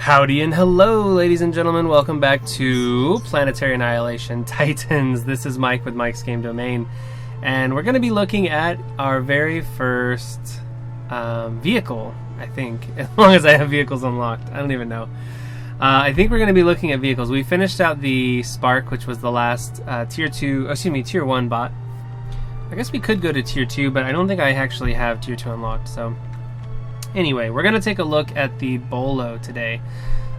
Howdy and hello, ladies and gentlemen. Welcome back to Planetary Annihilation Titans. This is Mike with Mike's Game Domain, and we're going to be looking at our very first vehicle, I think, as long as I have vehicles unlocked. I don't even know. I think we're going to be looking at vehicles. We finished out the Spark, which was the last Tier 1 bot. I guess we could go to Tier 2, but I don't think I actually have Tier 2 unlocked, so... Anyway, we're going to take a look at the Bolo today.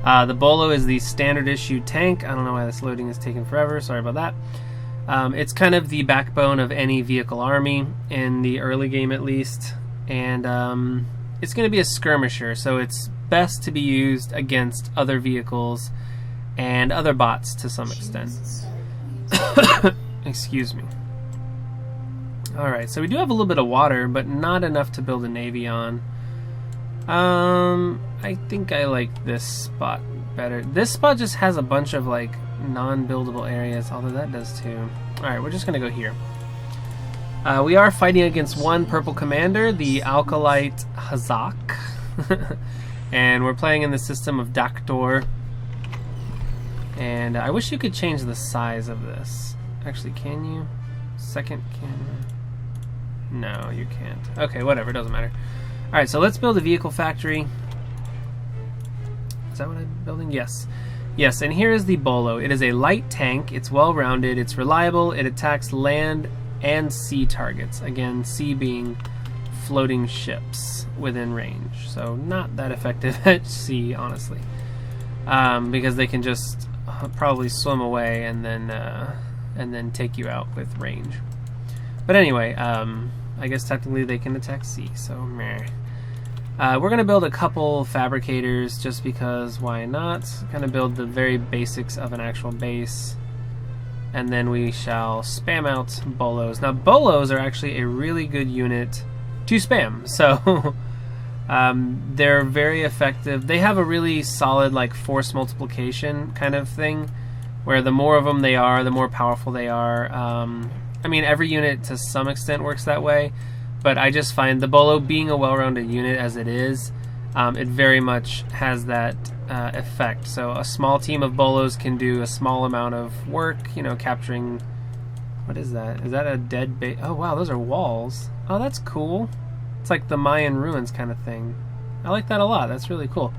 The Bolo is the standard issue tank. I don't know why this loading is taking forever. Sorry about that. It's kind of the backbone of any vehicle army, in the early game at least. And it's going to be a skirmisher, so it's best to be used against other vehicles and other bots to some extent. Excuse me. Alright, so we do have a little bit of water, but not enough to build a navy on. I think I like this spot better. This spot just has a bunch of like non-buildable areas, although that does too. Alright, we're just gonna go here. We are fighting against one purple commander, the Alkalite Hazak. And we're playing in the system of Doctor. And I wish you could change the size of this. Actually, can you? Second camera? No, you can't. Okay, whatever, doesn't matter. Alright, so let's build a vehicle factory. Is that what I'm building? Yes. Yes, and here is the Bolo. It is a light tank. It's well-rounded. It's reliable. It attacks land and sea targets. Again, sea being floating ships within range. So not that effective at sea, honestly. Because they can just probably swim away and then take you out with range. But anyway, I guess technically they can attack sea, so meh. We're going to build a couple fabricators just because why not? Kind of build the very basics of an actual base. And then we shall spam out Bolos. Now Bolos are actually a really good unit to spam. So they're very effective. They have a really solid like force multiplication kind of thing. Where the more of them they are, the more powerful they are. I mean, every unit to some extent works that way, but I just find the Bolo being a well-rounded unit as it is, it very much has that effect. So a small team of Bolos can do a small amount of work, you know, capturing... What is that? Is that a dead base? Oh, wow, those are walls. Oh, that's cool. It's like the Mayan ruins kind of thing. I like that a lot. That's really cool.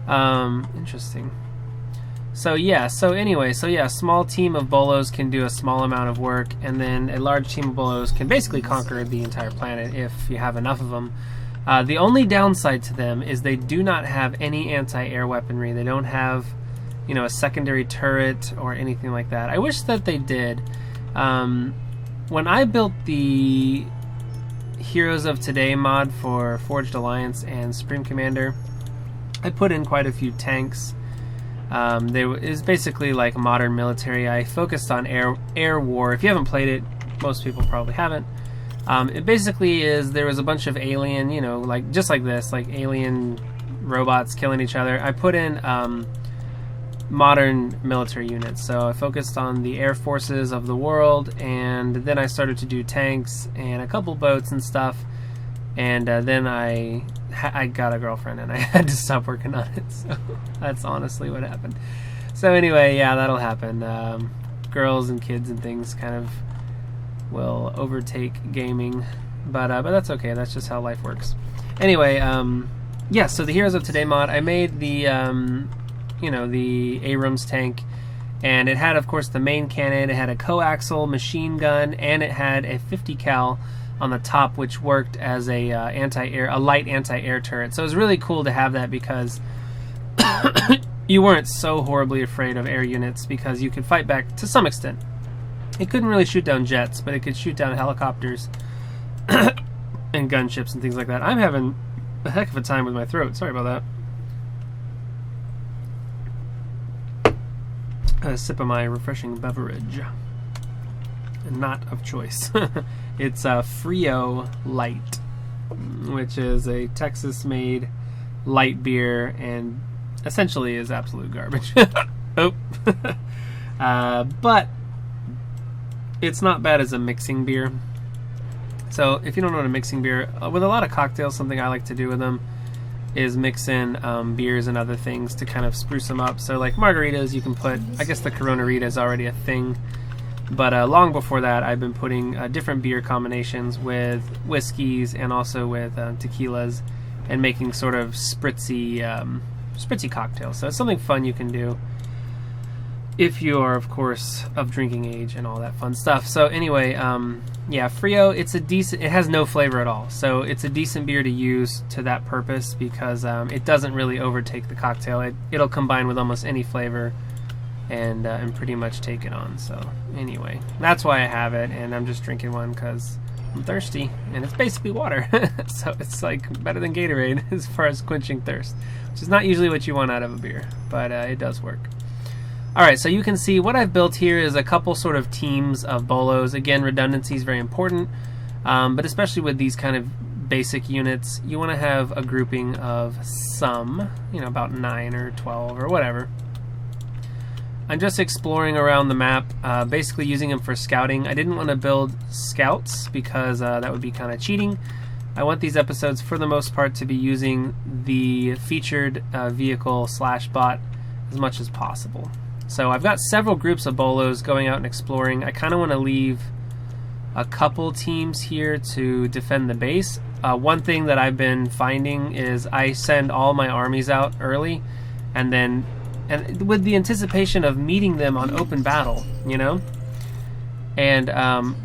Interesting. So yeah, a small team of Bolos can do a small amount of work, and then a large team of Bolos can basically conquer the entire planet if you have enough of them. The only downside to them is they do not have any anti-air weaponry. They don't have, you know, a secondary turret or anything like that. I wish that they did. When I built the Heroes of Today mod for Forged Alliance and Supreme Commander, I put in quite a few tanks. It's basically like modern military. I focused on air war. If you haven't played it, most people probably haven't. It basically is, there was a bunch of alien, you know, like just like this, like alien robots killing each other. I put in modern military units. So I focused on the air forces of the world, and then I started to do tanks and a couple boats and stuff. And then I got a girlfriend and I had to stop working on it, so that's honestly what happened. So anyway, yeah, that'll happen. Girls and kids and things kind of will overtake gaming, but that's okay. That's just how life works. Anyway, yeah. So the Heroes of Today mod, I made the you know, the Abrams tank, and it had, of course, the main cannon. It had a coaxial machine gun, and it had a 50 cal on the top, which worked as a light anti-air turret. So it was really cool to have that because you weren't so horribly afraid of air units because you could fight back to some extent. It couldn't really shoot down jets, but it could shoot down helicopters and gunships and things like that. I'm having a heck of a time with my throat. Sorry about that. A sip of my refreshing beverage. Not of choice. It's Frio Light, which is a Texas-made light beer and essentially is absolute garbage. Oh. But it's not bad as a mixing beer. So if you don't know what a mixing beer, with a lot of cocktails, something I like to do with them is mix in beers and other things to kind of spruce them up. So like margaritas, you can put, I guess the Corona-Rita is already a thing, but long before that I've been putting different beer combinations with whiskeys and also with tequilas and making sort of spritzy cocktails. So it's something fun you can do if you are, of course, of drinking age and all that fun stuff. So anyway, yeah, Frio, it has no flavor at all. So it's a decent beer to use to that purpose because it doesn't really overtake the cocktail. It'll combine with almost any flavor and pretty much take it on. So anyway, that's why I have it, and I'm just drinking one because I'm thirsty, and it's basically water. So it's like better than Gatorade as far as quenching thirst, which is not usually what you want out of a beer, but it does work. Alright, so you can see what I've built here is a couple sort of teams of Bolos. Again, redundancy is very important, but especially with these kind of basic units, you want to have a grouping of some, about 9 or 12 or whatever. I'm just exploring around the map, basically using them for scouting. I didn't want to build scouts because that would be kind of cheating. I want these episodes, for the most part, to be using the featured vehicle / bot as much as possible. So I've got several groups of Bolos going out and exploring. I kind of want to leave a couple teams here to defend the base. One thing that I've been finding is I send all my armies out early, and with the anticipation of meeting them on open battle, And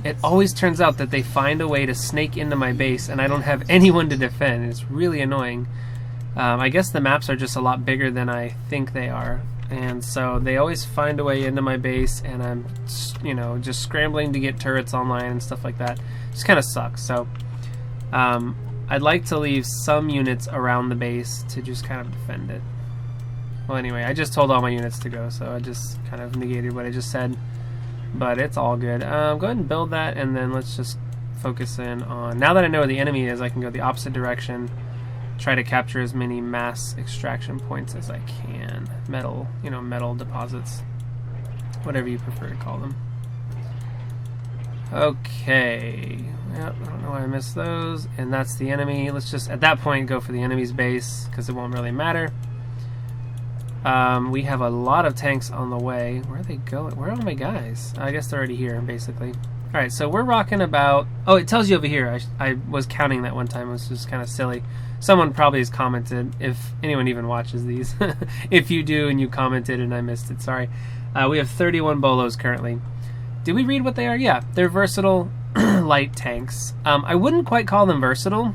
it always turns out that they find a way to snake into my base, and I don't have anyone to defend. It's really annoying. I guess the maps are just a lot bigger than I think they are. And so they always find a way into my base, and I'm, just scrambling to get turrets online and stuff like that. Just kind of sucks. So I'd like to leave some units around the base to just kind of defend it. Well, anyway, I just told all my units to go, so I just kind of negated what I just said. But it's all good. Go ahead and build that, and then let's just focus in on... Now that I know where the enemy is, I can go the opposite direction. Try to capture as many mass extraction points as I can. Metal, metal deposits. Whatever you prefer to call them. Okay. Yep, I don't know why I missed those. And that's the enemy. Let's just, at that point, go for the enemy's base, because it won't really matter. We have a lot of tanks on the way. Where are they going? Where are my guys? I guess they're already here, basically. Alright, so we're rocking about... Oh, it tells you over here. I was counting that one time. It was just kind of silly. Someone probably has commented, if anyone even watches these. If you do and you commented and I missed it, sorry. We have 31 Bolos currently. Did we read what they are? Yeah, they're versatile light tanks. I wouldn't quite call them versatile.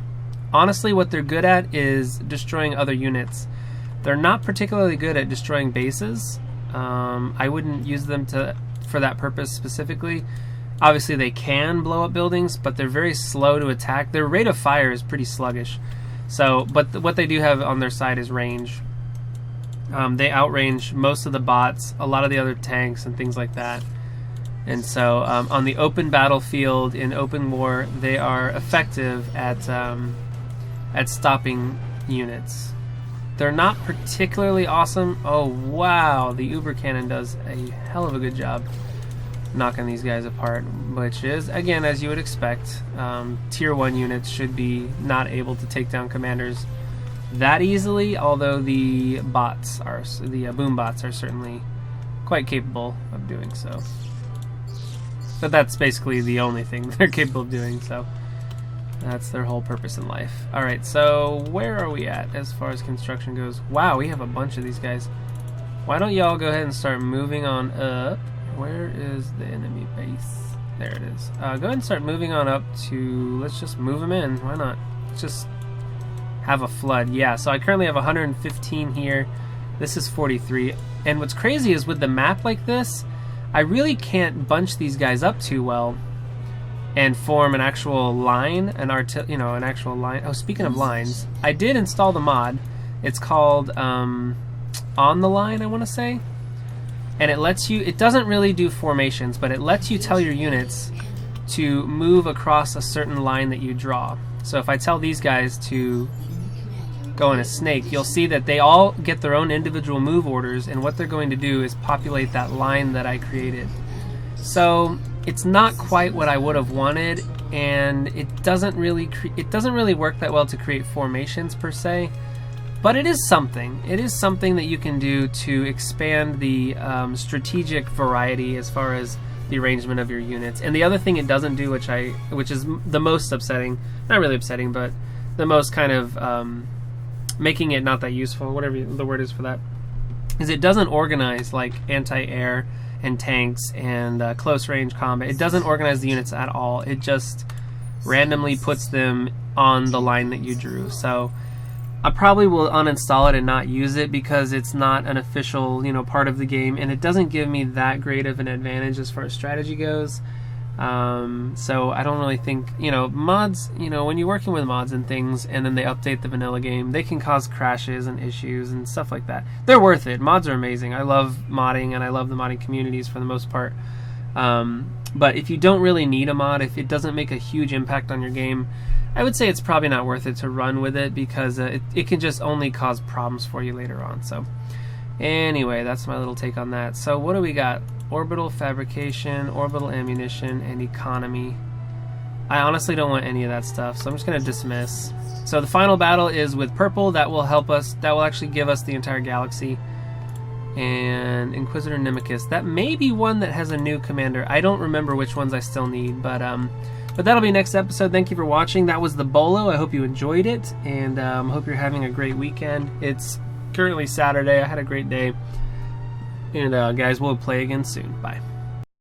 Honestly, what they're good at is destroying other units. They're not particularly good at destroying bases. I wouldn't use them for that purpose specifically. Obviously, they can blow up buildings, but they're very slow to attack. Their rate of fire is pretty sluggish. So, but what they do have on their side is range. They outrange most of the bots, a lot of the other tanks, and things like that. And so, on the open battlefield in open war, they are effective at stopping units. They're not particularly awesome. Oh wow, the Uber Cannon does a hell of a good job knocking these guys apart, which is, again, as you would expect. Tier 1 units should be not able to take down commanders that easily, although the bots are, the boom bots are certainly quite capable of doing so. But that's basically the only thing they're capable of doing, so that's their whole purpose in life. Alright, so where are we at as far as construction goes? Wow, we have a bunch of these guys. Why don't y'all go ahead and start moving on up? Where is the enemy base? There it is. Go ahead and start moving on up to... Let's just move them in. Why not? Let's just have a flood. Yeah, so I currently have 115 here. This is 43. And what's crazy is with the map like this, I really can't bunch these guys up too well and form an actual line, an actual line. Oh, speaking of lines, I did install the mod. It's called On the Line, I want to say. And it lets you, it doesn't really do formations, but it lets you tell your units to move across a certain line that you draw. So if I tell these guys to go in a snake, you'll see that they all get their own individual move orders, and what they're going to do is populate that line that I created. So it's not quite what I would have wanted, and it doesn't really work that well to create formations per se. But it is something. It is something that you can do to expand the strategic variety as far as the arrangement of your units. And the other thing it doesn't do, which is the most upsetting, not really upsetting, but the most kind of making it not that useful, whatever the word is for that, is it doesn't organize like anti-air and tanks and close range combat. It doesn't organize the units at all. It just randomly puts them on the line that you drew. So I probably will uninstall it and not use it because it's not an official, part of the game, and it doesn't give me that great of an advantage as far as strategy goes. So I don't really think, mods, when you're working with mods and things and then they update the vanilla game, they can cause crashes and issues and stuff like that. They're worth it. Mods are amazing. I love modding, and I love the modding communities for the most part. But if you don't really need a mod, if it doesn't make a huge impact on your game, I would say it's probably not worth it to run with it because it can just only cause problems for you later on. So anyway, that's my little take on that. So what do we got? Orbital fabrication, orbital ammunition, and economy. I honestly don't want any of that stuff, so I'm just going to dismiss. So the final battle is with purple. That will help us. That will actually give us the entire galaxy. And Inquisitor Nimicus. That may be one that has a new commander. I don't remember which ones I still need, but that'll be next episode. Thank you for watching. That was the Bolo. I hope you enjoyed it, and hope you're having a great weekend. It's currently Saturday. I had a great day. And guys, we'll play again soon. Bye.